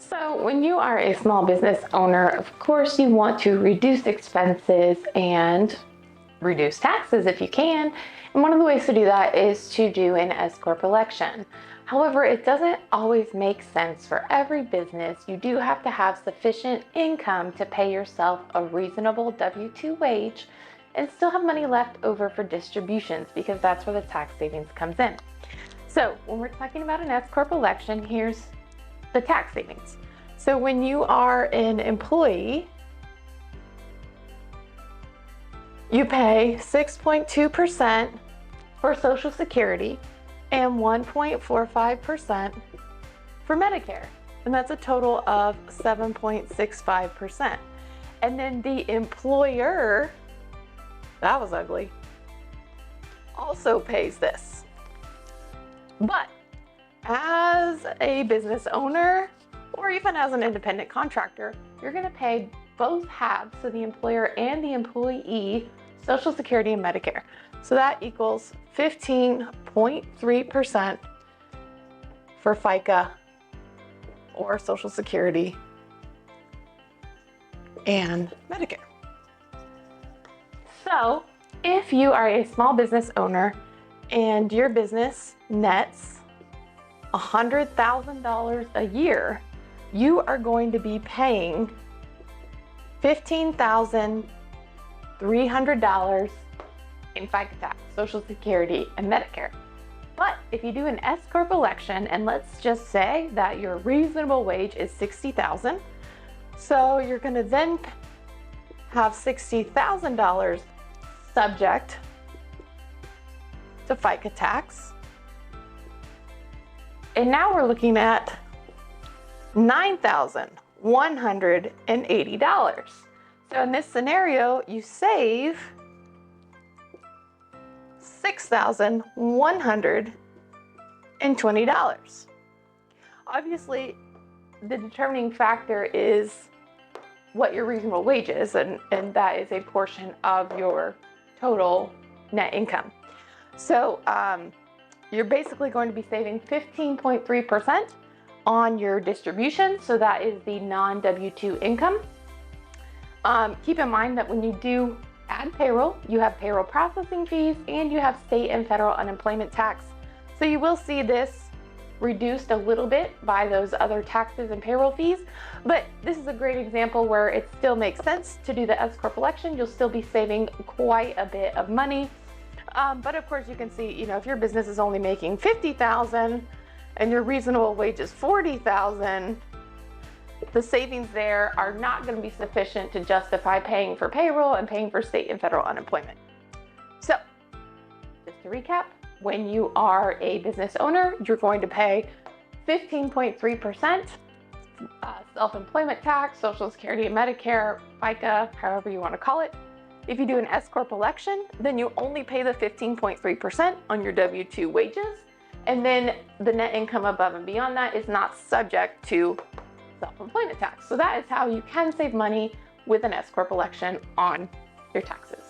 So when you are a small business owner, of course, you want to reduce expenses and reduce taxes if you can. And one of the ways to do that is to do an S Corp election. However, it doesn't always make sense for every business. You do have to have sufficient income to pay yourself a reasonable W-2 wage and still have money left over for distributions, because that's where the tax savings comes in. So when we're talking about an S Corp election, here's the tax savings. So when you are an employee, you pay 6.2% for Social Security and 1.45% for Medicare. And that's a total of 7.65%. And then the employer, that was ugly, also pays this. But as a business owner, or even as an independent contractor, you're going to pay both halves, so the employer and the employee, Social Security and Medicare. So that equals 15.3% for FICA or Social Security and Medicare. So if you are a small business owner and your business nets $100,000 a year, you are going to be paying $15,300 in FICA tax, Social Security, and Medicare. But if you do an S Corp election, and let's just say that your reasonable wage is $60,000, so you're going to then have $60,000 subject to FICA tax. And now we're looking at $9,180. So in this scenario, you save $6,120. Obviously, the determining factor is what your reasonable wage is, and that is a portion of your total net income. So you're basically going to be saving 15.3% on your distribution. So that is the non-W-2 income. Keep in mind that when you do add payroll, you have payroll processing fees and you have state and federal unemployment tax. So you will see this reduced a little bit by those other taxes and payroll fees, but this is a great example where it still makes sense to do the S Corp election. You'll still be saving quite a bit of money. But of course you can see, if your business is only making $50,000 and your reasonable wage is $40,000, the savings there are not going to be sufficient to justify paying for payroll and paying for state and federal unemployment. So just to recap, when you are a business owner, you're going to pay 15.3% self-employment tax, Social Security and Medicare, FICA, however you want to call it. If you do an S Corp election, then you only pay the 15.3% on your W-2 wages, and then the net income above and beyond that is not subject to self-employment tax. So that is how you can save money with an S Corp election on your taxes.